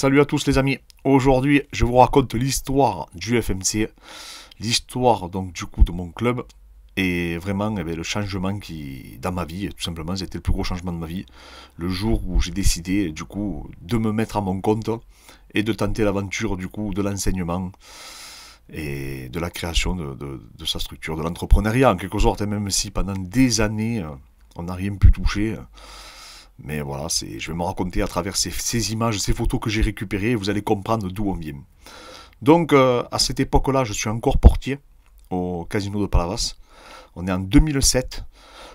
Salut à tous les amis, aujourd'hui je vous raconte l'histoire du FMC, l'histoire donc du coup de mon club et vraiment le changement qui dans ma vie, tout simplement c'était le plus gros changement de ma vie, le jour où j'ai décidé du coup de me mettre à mon compte et de tenter l'aventure du coup de l'enseignement et de la création de sa structure, de l'entrepreneuriat en quelque sorte, et même si pendant des années on n'a rien pu toucher. Mais voilà, je vais me raconter à travers ces images, ces photos que j'ai récupérées, et vous allez comprendre d'où on vient. Donc, à cette époque-là, je suis encore portier au Casino de Palavas. On est en 2007.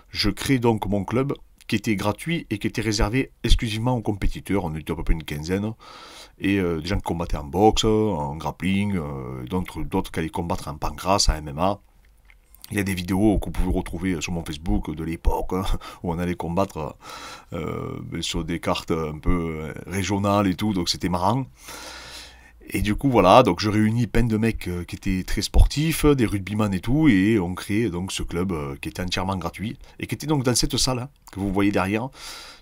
Je crée donc mon club qui était gratuit et qui était réservé exclusivement aux compétiteurs. On était à peu près une quinzaine. Et des gens qui combattaient en boxe, en grappling, d'autres qui allaient combattre en pancrace, en MMA. Il y a des vidéos que vous pouvez retrouver sur mon Facebook de l'époque où on allait combattre sur des cartes un peu régionales et tout, donc c'était marrant. Et du coup voilà, donc je réunis plein de mecs qui étaient très sportifs, des rugbyman et tout, et on crée donc ce club qui était entièrement gratuit et qui était donc dans cette salle que vous voyez derrière.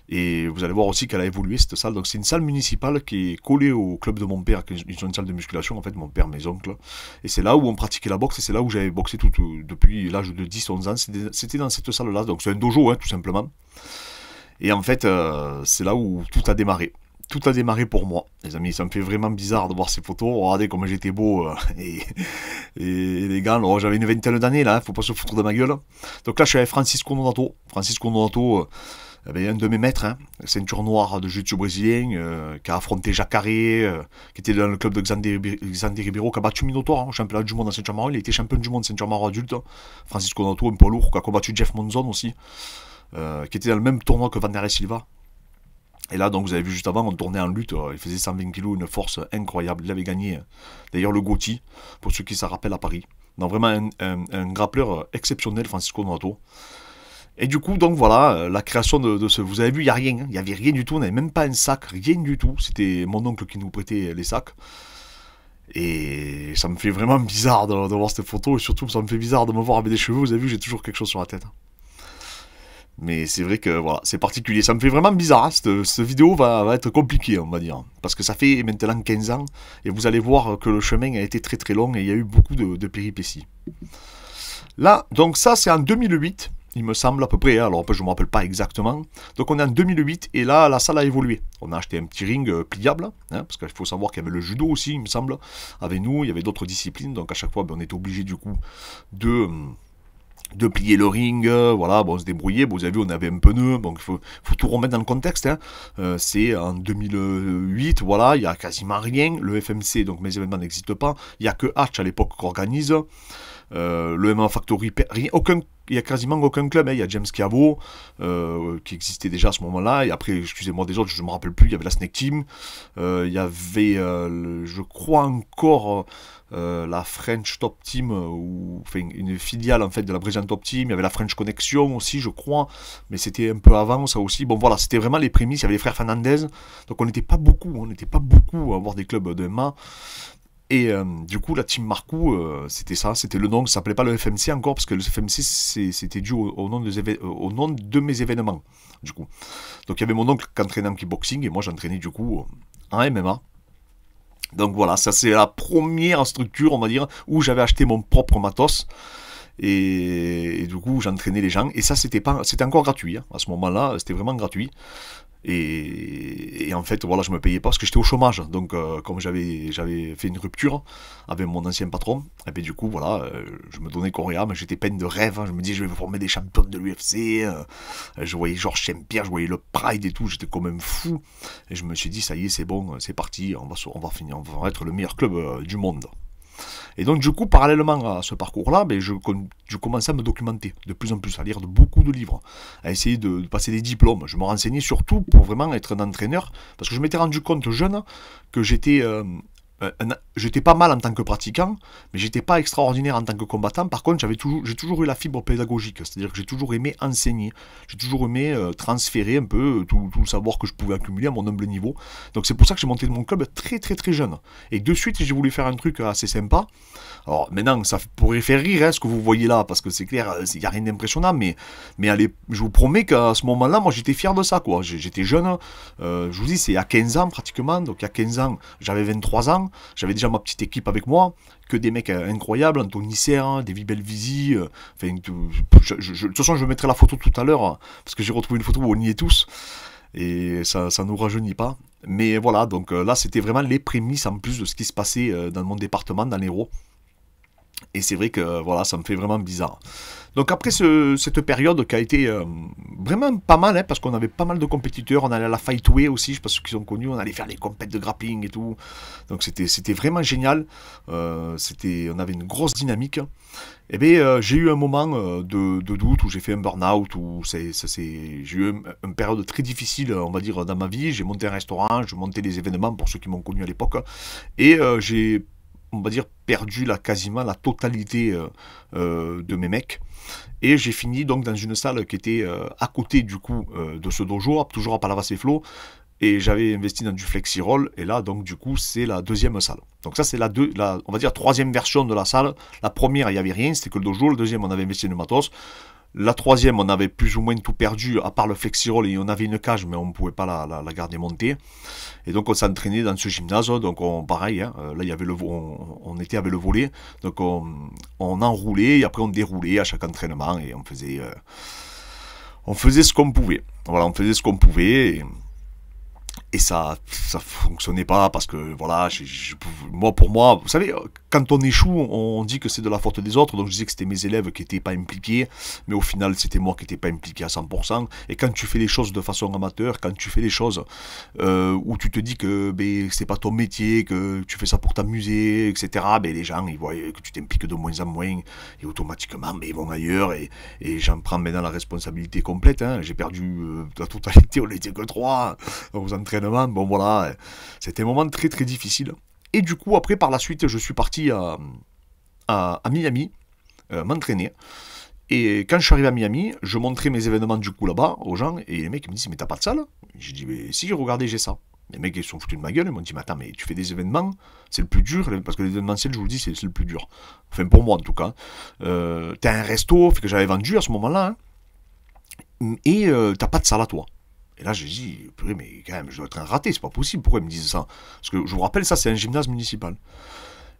Et vous allez voir aussi qu'elle a évolué cette salle. Donc c'est une salle municipale qui est collée au club de mon père, qui est une salle de musculation en fait, mon père, mes oncles. Et c'est là où on pratiquait la boxe et c'est là où j'avais boxé depuis l'âge de 10-11 ans. C'était dans cette salle-là, donc c'est un dojo tout simplement. Et en fait c'est là où tout a démarré. Tout a démarré pour moi, les amis. Ça me fait vraiment bizarre de voir ces photos. Regardez comme j'étais beau et les gars. Alors, j'avais une vingtaine d'années là, faut pas se foutre de ma gueule. Donc là, je suis avec Francisco Nonato. Francisco Nonato, un de mes maîtres, ceinture noire de jiu-jitsu brésilien, qui a affronté Jacques Carré, qui était dans le club de Xander Ribeiro, qui a battu Minotaur, championnat du monde en ceinture marron. Il était champion du monde ceinture marron adulte. Francisco Nonato, un poids lourd, qui a combattu Jeff Monzon aussi, qui était dans le même tournoi que Vanderlei Silva. Et là, donc, vous avez vu juste avant, on tournait en lutte. Il faisait 120 kilos, une force incroyable. Il avait gagné, d'ailleurs, le Gauthier, pour ceux qui s'en rappellent à Paris. Donc, vraiment, un grappleur exceptionnel, Francisco Nonato. Et du coup, donc, voilà, la création de ce... Vous avez vu, il n'y a rien. Il n'y avait rien du tout. On n'avait même pas un sac, rien du tout. C'était mon oncle qui nous prêtait les sacs. Et ça me fait vraiment bizarre de voir cette photo. Et surtout, ça me fait bizarre de me voir avec des cheveux. Vous avez vu, j'ai toujours quelque chose sur la tête. Mais c'est vrai que voilà, c'est particulier. Ça me fait vraiment bizarre. Cette vidéo va être compliquée, on va dire. Parce que ça fait maintenant 15 ans. Et vous allez voir que le chemin a été très très long et il y a eu beaucoup de péripéties. Là, donc ça c'est en 2008, il me semble à peu près. Alors après, je ne me rappelle pas exactement. Donc on est en 2008 et là, la salle a évolué. On a acheté un petit ring pliable. Parce qu'il faut savoir qu'il y avait le judo aussi, il me semble. Avec nous, il y avait d'autres disciplines. Donc à chaque fois, on était obligé du coup de plier le ring, voilà, bon, on se débrouillait, bon, vous avez vu, on avait un pneu, donc il faut tout remettre dans le contexte, c'est en 2008, voilà, il n'y a quasiment rien, le FMC, donc mes événements n'existent pas, il n'y a que Hatch à l'époque qui organise, le MMA Factory, rien, il n'y a quasiment aucun club, il y a James Chiavo, qui existait déjà à ce moment-là, et après, excusez-moi des autres, je ne me rappelle plus, il y avait la Snake Team, il y avait, je crois encore, la French Top Team, enfin une filiale en fait de la Brazilian Top Team, il y avait la French Connection aussi, je crois, mais c'était un peu avant ça aussi. Bon voilà, c'était vraiment les prémices, il y avait les frères Fernandez, donc on n'était pas beaucoup à avoir des clubs de MMA. Et du coup, la team Marcou, c'était ça, c'était le nom, ça s'appelait pas le FMC encore, parce que le FMC, c'était dû au nom de mes événements, du coup. Donc il y avait mon oncle qui entraînait en kickboxing, et moi j'entraînais du coup en MMA. Donc voilà, ça c'est la première structure, on va dire, où j'avais acheté mon propre matos. Et du coup, j'entraînais les gens. Et ça, c'était encore gratuit. À ce moment-là, c'était vraiment gratuit. Et en fait, voilà, je me payais pas parce que j'étais au chômage. Donc, comme j'avais fait une rupture avec mon ancien patron, et bien du coup, voilà, je me donnais corps et âme. J'étais plein de rêves. Je me disais, je vais former des champions de l'UFC. Je voyais Georges Saint-Pierre, je voyais le Pride et tout. J'étais quand même fou. Et je me suis dit, ça y est, c'est bon, c'est parti. On va finir, on va être le meilleur club du monde. Et donc du coup, parallèlement à ce parcours-là, je commençais à me documenter de plus en plus, à lire beaucoup de livres, à essayer de passer des diplômes. Je me renseignais surtout pour vraiment être un entraîneur, parce que je m'étais rendu compte jeune que j'étais j'étais pas mal en tant que pratiquant, mais j'étais pas extraordinaire en tant que combattant. Par contre, j'ai toujours eu la fibre pédagogique, c'est-à-dire que j'ai toujours aimé enseigner, j'ai toujours aimé transférer un peu tout le savoir que je pouvais accumuler à mon humble niveau. Donc c'est pour ça que j'ai monté mon club très très très jeune. Et de suite, j'ai voulu faire un truc assez sympa. Alors maintenant, ça pourrait faire rire ce que vous voyez là, parce que c'est clair, il n'y a rien d'impressionnant, mais allez, je vous promets qu'à ce moment-là, moi j'étais fier de ça, quoi. J'étais jeune, je vous dis, c'est il y a 15 ans pratiquement, donc il y a 15 ans, j'avais 23 ans, j'avais déjà ma petite équipe avec moi, que des mecs incroyables, Anthony Serre, David Belvisi, enfin, de toute façon, je mettrai la photo tout à l'heure, parce que j'ai retrouvé une photo où on y est tous, et ça nous rajeunit pas. Mais voilà, donc là, c'était vraiment les prémices en plus de ce qui se passait dans mon département, dans l'Hérault. Et c'est vrai que voilà, ça me fait vraiment bizarre. Donc après cette période qui a été vraiment pas mal, hein, parce qu'on avait pas mal de compétiteurs, on allait à la Fightway aussi, je sais pas ceux qui sont connus, on allait faire les compètes de grappling et tout. Donc c'était vraiment génial. On avait une grosse dynamique. Et bien j'ai eu un moment de doute où j'ai fait un burn-out, où j'ai eu une période très difficile, on va dire, dans ma vie. J'ai monté un restaurant, je montais des événements pour ceux qui m'ont connu à l'époque. Et j'ai, on va dire, perdu quasiment la totalité de mes mecs. Et j'ai fini donc dans une salle qui était à côté du coup de ce dojo, toujours à Palavas et Flo. Et j'avais investi dans du flexi-roll. Et là, donc, du coup, c'est la deuxième salle. Donc ça, c'est on va dire, troisième version de la salle. La première, il n'y avait rien, c'était que le dojo. Le deuxième, on avait investi dans le matos. La troisième, on avait plus ou moins tout perdu, à part le flexi-roll, et on avait une cage, mais on ne pouvait pas la garder montée. Et donc on s'entraînait dans ce gymnase, donc pareil, hein, là il y avait on était avec le volet, donc on enroulait, et après on déroulait à chaque entraînement, et on faisait ce qu'on pouvait. Voilà, on faisait ce qu'on pouvait, et ça fonctionnait pas parce que voilà, pour moi, vous savez, quand on échoue, on dit que c'est de la faute des autres. Donc je disais que c'était mes élèves qui n'étaient pas impliqués, mais au final c'était moi qui n'étais pas impliqué à 100%. Et quand tu fais les choses de façon amateur, quand tu fais les choses où tu te dis que c'est pas ton métier, que tu fais ça pour t'amuser, etc., les gens ils voient que tu t'impliques de moins en moins, et automatiquement ils vont ailleurs, et j'en prends maintenant la responsabilité complète. Hein. J'ai perdu la totalité, on n'était que 3 aux entraînements. Bon voilà, c'était un moment très très difficile. Et du coup, après, par la suite, je suis parti à Miami m'entraîner. Et quand je suis arrivé à Miami, je montrais mes événements du coup là-bas aux gens, et les mecs me disent, mais t'as pas de salle? J'ai dit, mais si, regardez, j'ai ça. Les mecs ils sont foutus de ma gueule, ils m'ont dit, mais attends, mais tu fais des événements, c'est le plus dur, parce que l'événementiel, je vous le dis, c'est le plus dur. Enfin, pour moi en tout cas. T'as un resto, que j'avais vendu à ce moment-là, hein, et t'as pas de salle à toi. Et là, j'ai dit, purée, mais quand même, je dois être un raté, c'est pas possible, pourquoi ils me disent ça? Parce que je vous rappelle, ça, c'est un gymnase municipal.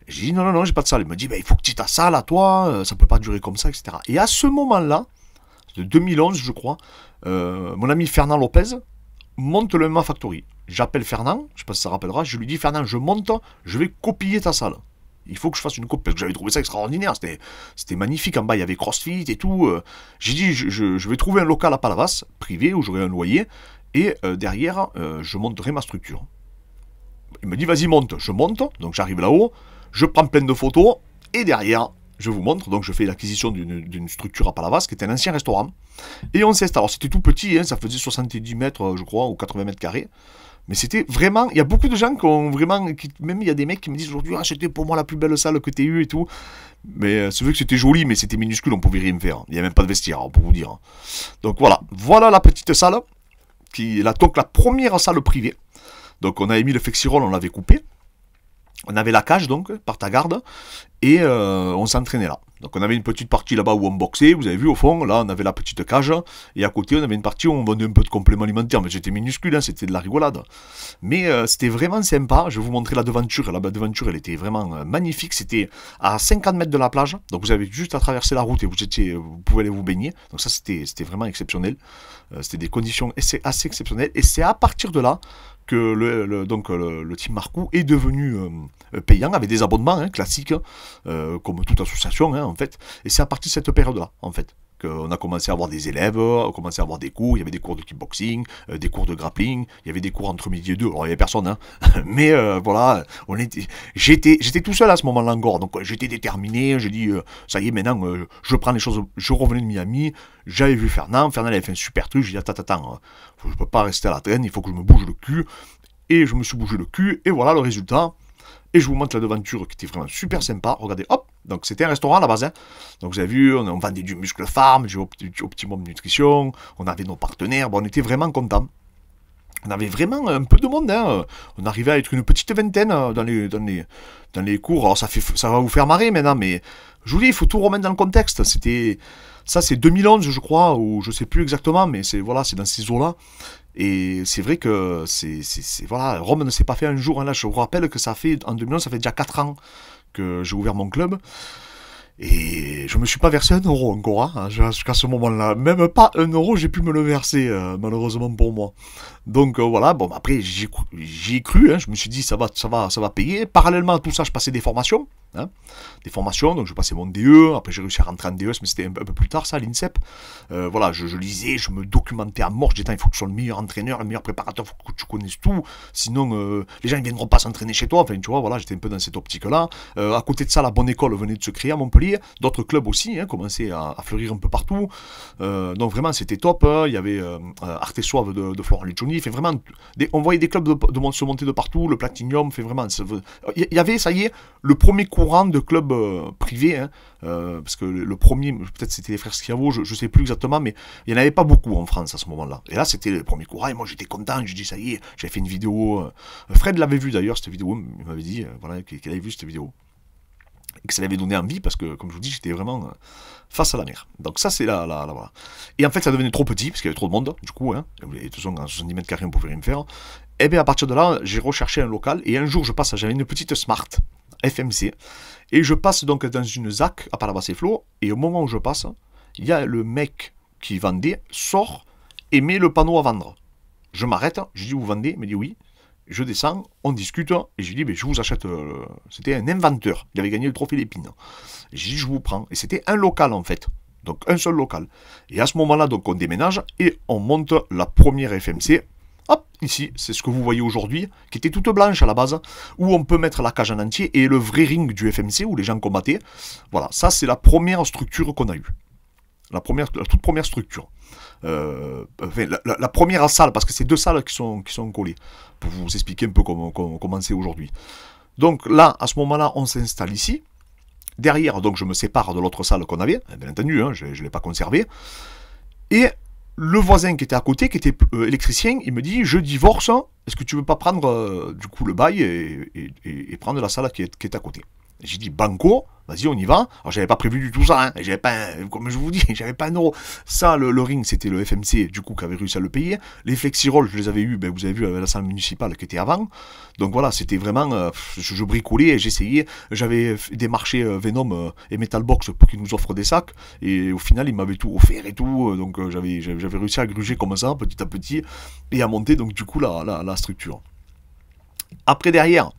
J'ai dit, non, non, non, j'ai pas de salle. Il me dit, il faut que tu aies ta salle à toi, ça peut pas durer comme ça, etc. Et à ce moment-là, de 2011, je crois, mon ami Fernand Lopez monte le MMA Factory. J'appelle Fernand, je sais pas si ça rappellera, je lui dis, Fernand, je monte, je vais copier ta salle. Il faut que je fasse une copie, parce que j'avais trouvé ça extraordinaire, c'était magnifique, en bas il y avait CrossFit et tout. J'ai dit, je vais trouver un local à Palavas, privé, où j'aurai un loyer, et derrière, je monterai ma structure. Il me dit, vas-y, monte. Je monte, donc j'arrive là-haut, je prends plein de photos, et derrière, je vous montre, donc je fais l'acquisition d'une structure à Palavas, qui était un ancien restaurant, et on s'installe. Alors c'était tout petit, hein, ça faisait 70 mètres, je crois, ou 80 mètres carrés. Mais c'était vraiment, il y a beaucoup de gens qui ont vraiment, même il y a des mecs qui me disent aujourd'hui, ah, c'était pour moi la plus belle salle que t'aies eue et tout. Mais c'est vrai que c'était joli, mais c'était minuscule, on pouvait rien faire. Il n'y a même pas de vestiaire, pour vous dire. Donc voilà la petite salle, donc la première salle privée. Donc on avait mis le flexi-roll, on l'avait coupé. On avait la cage donc, par ta garde, et on s'entraînait là. Donc on avait une petite partie là-bas où on boxait, vous avez vu au fond, là on avait la petite cage, et à côté on avait une partie où on vendait un peu de compléments alimentaires, mais c'était minuscule, hein, c'était de la rigolade. Mais c'était vraiment sympa, je vais vous montrer la devanture, elle était vraiment magnifique, c'était à 50 mètres de la plage, donc vous avez juste à traverser la route et vous pouvez aller vous baigner, donc ça c'était vraiment exceptionnel, c'était des conditions assez exceptionnelles, et c'est à partir de là que le Team Marcou est devenu payant avec des abonnements classiques, comme toute association en fait. Et c'est à partir de cette période-là, en fait, qu'on a commencé à avoir des élèves, on a commencé à avoir des cours. Il y avait des cours de kickboxing, des cours de grappling, il y avait des cours entre midi et deux. Alors il n'y avait personne, hein. Mais voilà, j'étais tout seul à ce moment-là encore, donc j'étais déterminé. J'ai dit, ça y est, maintenant, je prends les choses. Je revenais de Miami, j'avais vu Fernand avait fait un super truc. J'ai dit, attends, je peux pas rester à la traîne, il faut que je me bouge le cul. Et je me suis bougé le cul, et voilà le résultat. Et je vous montre la devanture qui était vraiment super sympa. Regardez, hop. Donc c'était un restaurant à la base. Hein. Donc vous avez vu, on vendait du muscle farm, du Optimum Nutrition. On avait nos partenaires. Bon, on était vraiment contents. On avait vraiment un peu de monde. Hein. On arrivait à être une petite vingtaine dans les cours. Alors ça va vous faire marrer maintenant, mais je vous dis, il faut tout remettre dans le contexte. Ça c'est 2011 je crois, ou je sais plus exactement, mais c'est voilà, c'est dans ces eaux-là. Et c'est vrai que voilà, Rome ne s'est pas fait un jour. Hein. Là, je vous rappelle que en 2011, ça fait déjà 4 ans que j'ai ouvert mon club. Et je me suis pas versé 1 euro encore, hein, jusqu'à ce moment-là. Même pas 1 euro, j'ai pu me le verser, malheureusement pour moi. Donc voilà, bon, après, j'y ai cru, hein, je me suis dit, ça va payer. Parallèlement à tout ça, je passais des formations. Hein, des formations, donc je passais mon DE, après j'ai réussi à rentrer en DES, mais c'était un peu plus tard ça, l'INSEP. Voilà, je lisais, je me documentais à mort, je disais, il faut que tu sois le meilleur entraîneur, le meilleur préparateur, il faut que tu connaisses tout, sinon les gens ne viendront pas s'entraîner chez toi, enfin tu vois, voilà, j'étais un peu dans cette optique-là. À côté de ça, la bonne école venait de se créer à Montpellier, d'autres clubs aussi, hein, commençaient à fleurir un peu partout, donc vraiment c'était top, hein. Il y avait Arte Soave de Florent Lucioni, fait vraiment, on voyait des clubs se monter de partout, le Platinum, fait vraiment, il y avait, ça y est, le premier courant de clubs privés, hein, parce que le premier, peut-être c'était les frères Schiavo, je sais plus exactement, mais il n'y en avait pas beaucoup en France à ce moment-là. Et là, c'était le premier courant, et moi j'étais content, je dis ça y est, j'avais fait une vidéo. Fred l'avait vu d'ailleurs, cette vidéo, il m'avait dit voilà, qu'il avait vu cette vidéo. Et que ça l'avait donné envie, parce que, comme je vous dis, j'étais vraiment face à la mer. Donc ça, c'est là, voilà. Et en fait, ça devenait trop petit, parce qu'il y avait trop de monde, du coup, hein, et de toute façon, en 70 mètres carrés, on pouvait rien faire. Et bien, à partir de là, j'ai recherché un local, et un jour, j'avais une petite Smart FMC, et je passe donc dans une ZAC à Palavas-et-Flots, et au moment où je passe, il y a le mec qui vendait, sort et met le panneau à vendre. Je m'arrête, je dis, vous vendez? Il me dit oui. Je descends, on discute, et je dis, je vous achète. C'était un inventeur, il avait gagné le trophée d'épine. Et je dis, je vous prends. Et c'était un local en fait, donc un seul local. Et à ce moment-là, donc on déménage et on monte la première FMC. Hop, ici, c'est ce que vous voyez aujourd'hui, qui était toute blanche à la base, où on peut mettre la cage en entier et le vrai ring du FMC où les gens combattaient. Voilà, ça c'est la première structure qu'on a eue. La toute première structure. Enfin, la première salle, parce que c'est 2 salles qui sont collées, pour vous expliquer un peu comment c'est aujourd'hui. Donc là, à ce moment-là, on s'installe ici. Derrière, donc je me sépare de l'autre salle qu'on avait, bien entendu, hein, je ne l'ai pas conservée. Et le voisin qui était à côté, qui était électricien, il me dit, je divorce, est-ce que tu veux pas prendre du coup le bail et prendre la salle qui est à côté? J'ai dit, banco, vas-y, on y va. Alors, j'avais pas prévu du tout ça, hein. J'avais pas, comme je vous dis, j'avais pas 1 euro. Ça, le ring, c'était le FMC, du coup, qui avait réussi à le payer. Les flexi-rolls, je les avais eus, vous avez vu, avec la salle municipale qui était avant. Donc voilà, c'était vraiment, je bricolais et j'essayais. J'avais démarché Venom et Metalbox pour qu'ils nous offrent des sacs. Et au final, ils m'avaient tout offert et tout. Donc j'avais réussi à gruger comme ça, petit à petit, et à monter, donc, du coup, la structure. Après, derrière,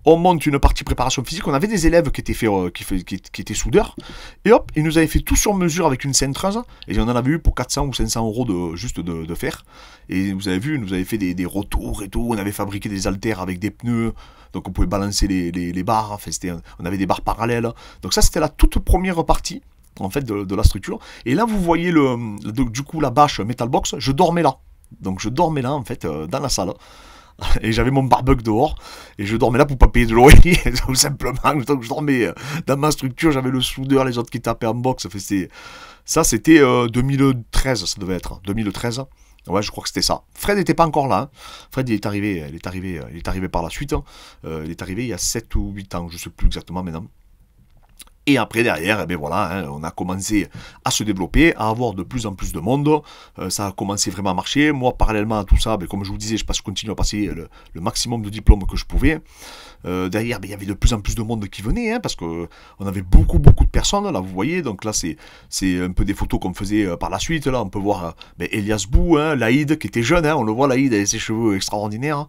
on monte une partie préparation physique. On avait des élèves qui étaient soudeurs. Et hop, ils nous avaient fait tout sur mesure avec une cintreuse. Et on en avait eu pour 400 ou 500 euros de fer. Et vous avez vu, ils nous avaient fait des retours et tout. On avait fabriqué des haltères avec des pneus. Donc on pouvait balancer les barres. Enfin, on avait des barres parallèles. Donc ça, c'était la toute première partie en fait de la structure. Et là, vous voyez du coup la bâche Metalbox. Je dormais là. Donc je dormais là en fait dans la salle. Et j'avais mon barbecue dehors, et je dormais là pour pas payer de loyer, tout simplement. Donc je dormais dans ma structure, j'avais le soudeur, les autres qui tapaient en boxe. Ça, c'était 2013, ça devait être, 2013. Ouais, je crois que c'était ça. Fred n'était pas encore là. Hein. Fred, il est arrivé par la suite. Hein. Il est arrivé il y a 7 ou 8 ans, je sais plus exactement maintenant. Et après, derrière, voilà, hein, on a commencé à se développer, à avoir de plus en plus de monde. Ça a commencé vraiment à marcher. Moi, parallèlement à tout ça, comme je vous disais, je continue à passer le maximum de diplômes que je pouvais. Derrière, il y avait de plus en plus de monde qui venait, hein, parce qu'on avait beaucoup de personnes, là, vous voyez. Donc là, c'est un peu des photos qu'on faisait par la suite. Là, on peut voir Elias Bou, hein, Laïd, qui était jeune, hein, on le voit, Laïd, avec ses cheveux extraordinaires. Hein.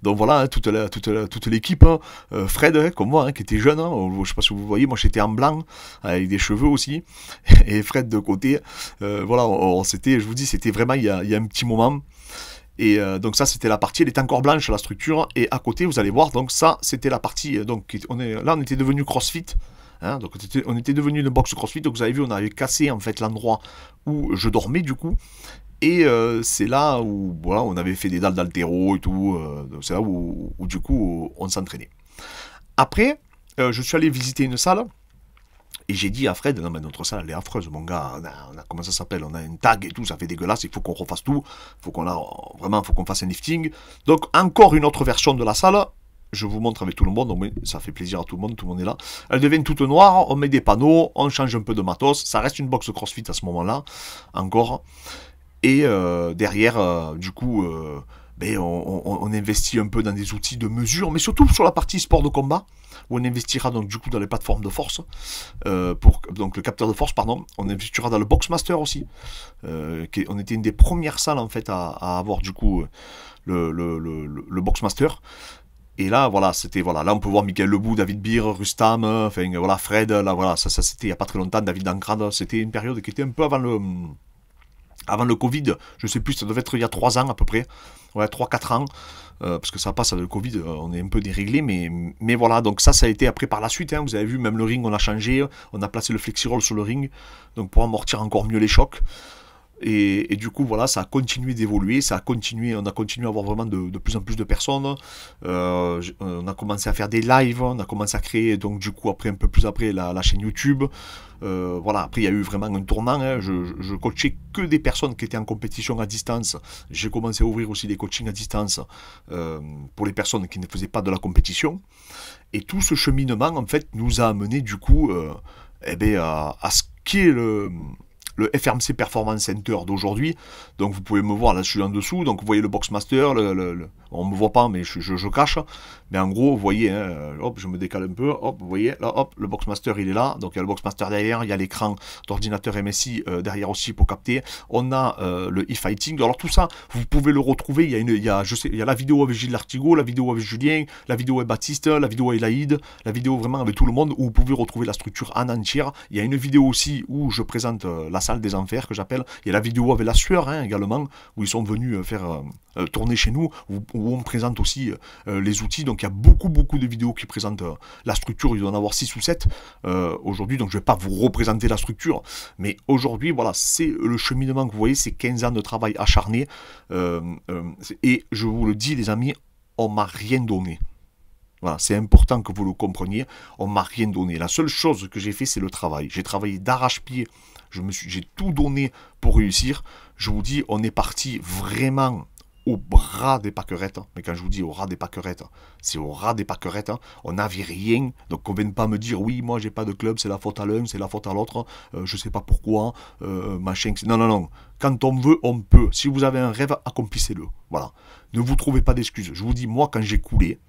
Donc voilà, hein, toute l'équipe. Hein, Fred, hein, comme moi, hein, qui était jeune. Hein, je sais pas si vous voyez, moi j'étais en blanc, avec des cheveux aussi, et Fred de côté. Voilà, je vous dis, c'était vraiment il y a un petit moment. Et donc ça, c'était la partie, elle était encore blanche, la structure, et à côté, vous allez voir, donc ça, c'était la partie, donc là, on était devenu CrossFit, hein, donc on était devenu une box CrossFit, donc vous avez vu, on avait cassé, en fait, l'endroit où je dormais, du coup, et c'est là où, voilà, on avait fait des dalles d'haltéro et tout, c'est là où, du coup, on s'entraînait. Après, je suis allé visiter une salle. Et j'ai dit à Fred, non mais notre salle elle est affreuse mon gars, comment ça s'appelle, on a une tag et tout, ça fait dégueulasse, il faut qu'on refasse tout, vraiment faut qu'on fasse un lifting. Donc encore une autre version de la salle, je vous montre avec tout le monde, donc ça fait plaisir à tout le monde est là. Elle devient toute noire, on met des panneaux, on change un peu de matos, ça reste une box CrossFit à ce moment-là, encore. Et derrière, du coup, on investit un peu dans des outils de mesure, mais surtout sur la partie sport de combat, où on investira donc du coup dans les plateformes de force, donc le capteur de force, pardon, on investira dans le Boxmaster aussi, on était une des premières salles en fait à avoir du coup le Boxmaster. Et là, voilà, là on peut voir Michael Lebou, David Beer, Rustam, enfin voilà, Fred, là voilà, ça c'était il n'y a pas très longtemps, David Dancrade, c'était une période qui était un peu avant le Covid, je sais plus, ça devait être il y a 3 ans à peu près, ouais, 3-4 ans, parce que ça passe avec le Covid, on est un peu déréglé, mais voilà, donc ça a été après par la suite, hein, vous avez vu, même le ring, on a changé, on a placé le flexi-roll sur le ring, donc pour amortir encore mieux les chocs. Et du coup, voilà, ça a continué d'évoluer, on a continué à avoir vraiment de plus en plus de personnes. On a commencé à faire des lives, on a commencé à créer, donc du coup, après un peu plus après, la chaîne YouTube. Voilà, après, il y a eu vraiment un tournant. Hein. Je coachais que des personnes qui étaient en compétition à distance. J'ai commencé à ouvrir aussi des coachings à distance pour les personnes qui ne faisaient pas de la compétition. Et tout ce cheminement, en fait, nous a amené, du coup, à ce qu'est le FMC Performance Center d'aujourd'hui. Donc vous pouvez me voir, là je suis en dessous, donc vous voyez le Boxmaster, on me voit pas mais je cache, mais en gros vous voyez, hein, hop je me décale un peu, hop vous voyez, là hop le Boxmaster il est là, donc il y a le Boxmaster derrière, il y a l'écran d'ordinateur MSI derrière aussi pour capter, on a le e-fighting, alors tout ça vous pouvez le retrouver, il y a la vidéo avec Gilles Lartigot, la vidéo avec Julien, la vidéo avec Baptiste, la vidéo avec Laïd, la vidéo vraiment avec tout le monde, où vous pouvez retrouver la structure en entière. Il y a une vidéo aussi où je présente la salle des enfers que j'appelle, il y a la vidéo avec la sueur hein, également, où ils sont venus faire tourner chez nous, où on présente aussi les outils, donc il y a beaucoup de vidéos qui présentent la structure, il doit en avoir 6 ou 7 aujourd'hui, donc je ne vais pas vous représenter la structure, mais aujourd'hui voilà, c'est le cheminement que vous voyez, c'est 15 ans de travail acharné, et je vous le dis les amis, on m'a rien donné. Voilà, c'est important que vous le compreniez, on m'a rien donné. La seule chose que j'ai fait, c'est le travail. J'ai travaillé d'arrache-pied, j'ai tout donné pour réussir. Je vous dis, on est parti vraiment au bras des pâquerettes. Mais quand je vous dis au ras des pâquerettes, c'est au ras des pâquerettes. On n'avait rien. Donc on ne vienne pas me dire, oui, moi j'ai pas de club, c'est la faute à l'un, c'est la faute à l'autre, je sais pas pourquoi, machin. Non, non, non. Quand on veut, on peut. Si vous avez un rêve, accomplissez-le. Voilà. Ne vous trouvez pas d'excuses. Je vous dis, moi, quand j'ai coulé,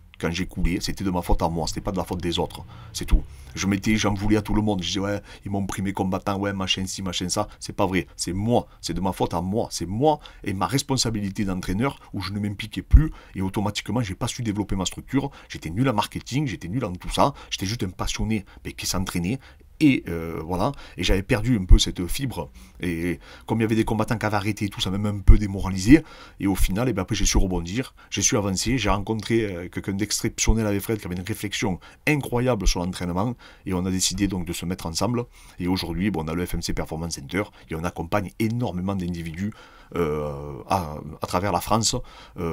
c'était de ma faute à moi, c'était pas de la faute des autres, c'est tout. J'en voulais à tout le monde, je disais ouais, ils m'ont pris mes combattants, ouais, machin ci, machin ça, c'est pas vrai, c'est moi, c'est de ma faute à moi, c'est moi et ma responsabilité d'entraîneur où je ne m'impliquais plus et automatiquement j'ai pas su développer ma structure, j'étais nul en marketing, j'étais nul en tout ça, j'étais juste un passionné mais qui s'entraînait. Et voilà, et j'avais perdu un peu cette fibre, et comme il y avait des combattants qui avaient arrêté et tout, ça m'a même un peu démoralisé, et au final, et bien après j'ai su rebondir, j'ai su avancer, j'ai rencontré quelqu'un d'exceptionnel avec Fred, qui avait une réflexion incroyable sur l'entraînement, et on a décidé donc de se mettre ensemble, et aujourd'hui, bon, on a le FMC Performance Center, et on accompagne énormément d'individus à travers la France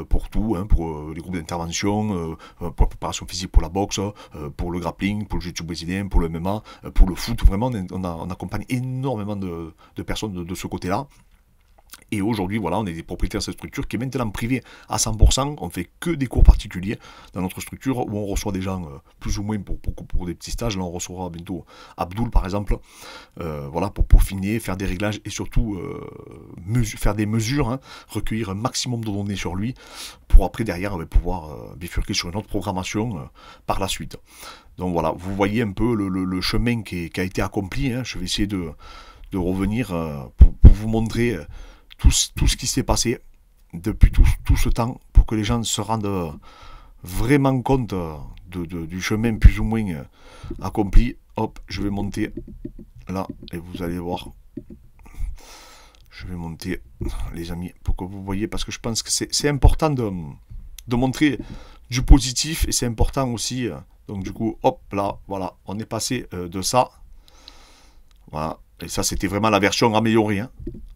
pour tout, hein, pour les groupes d'intervention, pour la préparation physique pour la boxe, pour le grappling, pour le jiu-jitsu brésilien, pour le MMA, pour le foot, vraiment on accompagne énormément de personnes de ce côté-là. Et aujourd'hui, voilà, on est des propriétaires de cette structure qui est maintenant privée à 100%. On fait que des cours particuliers dans notre structure où on reçoit des gens plus ou moins pour des petits stages. Là, on recevra bientôt Abdoul, par exemple, voilà, pour peaufiner, faire des réglages et surtout faire des mesures, hein, recueillir un maximum de données sur lui pour après, derrière, pouvoir bifurquer sur une autre programmation par la suite. Donc voilà, vous voyez un peu le chemin qui a été accompli. Hein. Je vais essayer de revenir pour vous montrer tout ce qui s'est passé depuis tout ce temps pour que les gens se rendent vraiment compte du chemin plus ou moins accompli. Hop, je vais monter là et vous allez voir. Je vais monter, les amis, pour que vous voyez, parce que je pense que c'est important de montrer du positif et c'est important aussi. Donc du coup, hop, là, voilà, on est passé de ça. Voilà. Et ça, c'était vraiment la version améliorée hein,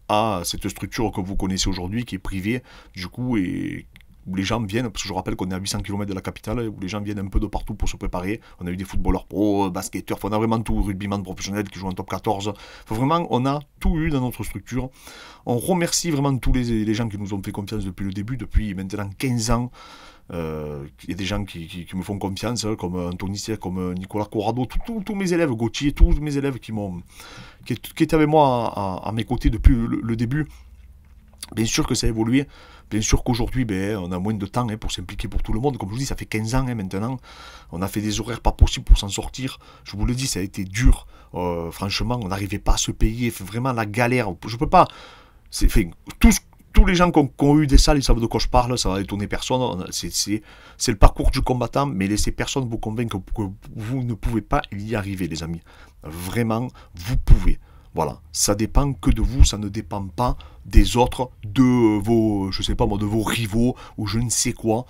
à cette structure que vous connaissez aujourd'hui, qui est privée, du coup, et où les gens viennent, parce que je rappelle qu'on est à 800 km de la capitale, où les gens viennent un peu de partout pour se préparer. On a eu des footballeurs pro, basketteurs, on a vraiment tout, rugbyman professionnel qui joue en top 14. Vraiment, on a tout eu dans notre structure. On remercie vraiment tous les gens qui nous ont fait confiance depuis le début, depuis maintenant 15 ans. Il y a des gens qui me font confiance, comme Anthony, comme Nicolas Corrado, tous mes élèves, Gauthier, tous mes élèves qui étaient avec moi à mes côtés depuis le début. Bien sûr que ça a évolué, bien sûr qu'aujourd'hui on a moins de temps pour s'impliquer pour tout le monde. Comme je vous dis, ça fait 15 ans maintenant, on a fait des horaires pas possibles pour s'en sortir. Je vous le dis, ça a été dur, franchement, on n'arrivait pas à se payer, vraiment la galère. Je peux pas, tous les gens qui ont eu des salles, ils savent de quoi je parle, ça va étonner personne. C'est le parcours du combattant, mais laissez personne vous convaincre que vous ne pouvez pas y arriver, les amis. Vraiment, vous pouvez. Voilà, ça dépend que de vous, ça ne dépend pas des autres, de vos, je sais pas moi, de vos rivaux ou je ne sais quoi.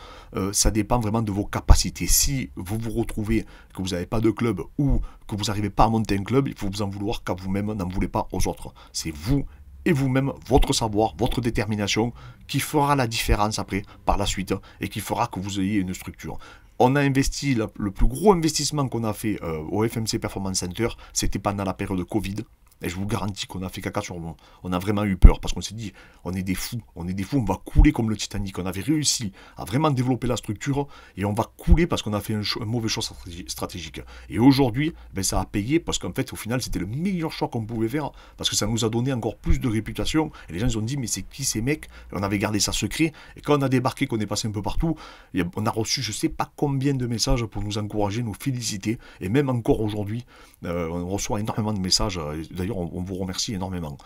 Ça dépend vraiment de vos capacités. Si vous vous retrouvez que vous n'avez pas de club ou que vous n'arrivez pas à monter un club, il faut vous en vouloir qu'à vous-même, n'en voulez pas aux autres. C'est vous et vous-même, votre savoir, votre détermination qui fera la différence après, par la suite, et qui fera que vous ayez une structure. On a investi, le plus gros investissement qu'on a fait au FMC Performance Center, c'était pendant la période Covid. Et je vous garantis qu'on a fait caca sur nous. On a vraiment eu peur parce qu'on s'est dit, on est des fous, on va couler comme le Titanic. On avait réussi à vraiment développer la structure et on va couler parce qu'on a fait un mauvais choix stratégique. Et aujourd'hui, ça a payé parce qu'en fait, au final, c'était le meilleur choix qu'on pouvait faire parce que ça nous a donné encore plus de réputation. Et les gens ils ont dit, mais c'est qui ces mecs? Et on avait gardé ça secret. Et quand on a débarqué, qu'on est passé un peu partout, on a reçu je sais pas combien de messages pour nous encourager, nous féliciter. Et même encore aujourd'hui, on reçoit énormément de messages. D'ailleurs, on vous remercie énormément.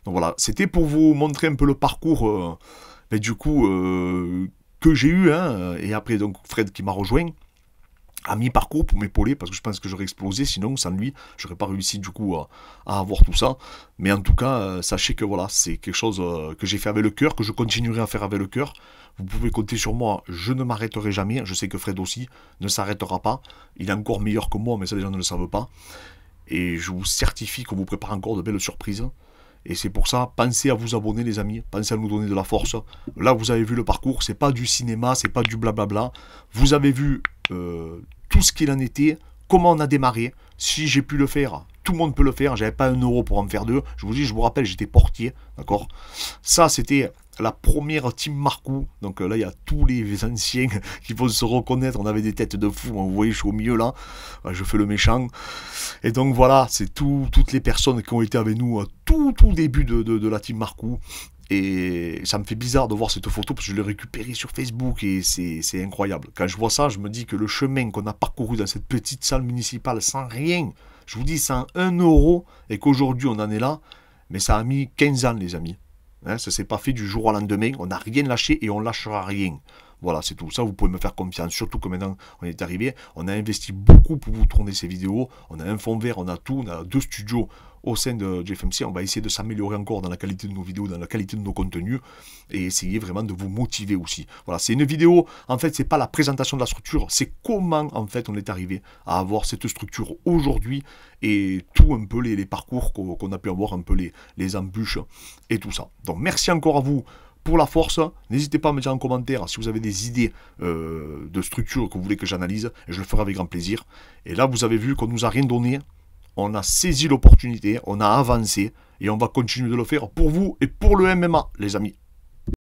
Donc voilà, c'était pour vous montrer un peu le parcours que j'ai eu, et après donc Fred qui m'a rejoint à mi-parcours pour m'épauler parce que je pense que j'aurais explosé, sinon sans lui j'aurais pas réussi du coup à avoir tout ça. Mais en tout cas, sachez que voilà, c'est quelque chose que j'ai fait avec le cœur, que je continuerai à faire avec le cœur. Vous pouvez compter sur moi, je ne m'arrêterai jamais. Je sais que Fred aussi ne s'arrêtera pas. Il est encore meilleur que moi, mais ça les gens ne le savent pas. Et je vous certifie qu'on vous prépare encore de belles surprises. Et c'est pour ça, pensez à vous abonner les amis, pensez à nous donner de la force. Là vous avez vu le parcours, c'est pas du cinéma, c'est pas du blablabla. Vous avez vu tout ce qu'il en était, comment on a démarré. Si j'ai pu le faire, tout le monde peut le faire. J'avais pas 1 euro pour en faire 2. Je vous dis, je vous rappelle, j'étais portier, d'accord. Ça c'était la première team Marcou. Donc là il y a tous les anciens qui vont se reconnaître. On avait des têtes de fous, vous voyez, je suis au milieu là, je fais le méchant. Et donc voilà, c'est toutes les personnes qui ont été avec nous tout début de la team Marcou. Et ça me fait bizarre de voir cette photo parce que je l'ai récupérée sur Facebook et c'est incroyable. Quand je vois ça, je me dis que le chemin qu'on a parcouru dans cette petite salle municipale sans rien, je vous dis sans 1 euro, et qu'aujourd'hui on en est là, mais ça a mis 15 ans les amis. Hein, ça s'est pas fait du jour au lendemain, on n'a rien lâché et on lâchera rien. Voilà, c'est tout. Ça, vous pouvez me faire confiance. Surtout que maintenant, on est arrivé. On a investi beaucoup pour vous tourner ces vidéos. On a un fond vert, on a tout. On a 2 studios au sein de GFMC. On va essayer de s'améliorer encore dans la qualité de nos vidéos, dans la qualité de nos contenus. Et essayer vraiment de vous motiver aussi. Voilà, c'est une vidéo. En fait, c'est pas la présentation de la structure. C'est comment, en fait, on est arrivé à avoir cette structure aujourd'hui. Et tout un peu les parcours qu'on a pu avoir, un peu les embûches et tout ça. Donc, merci encore à vous pour la force. N'hésitez pas à me dire en commentaire si vous avez des idées de structure que vous voulez que j'analyse, et je le ferai avec grand plaisir. Et là, vous avez vu qu'on nous a rien donné, on a saisi l'opportunité, on a avancé, et on va continuer de le faire pour vous et pour le MMA, les amis.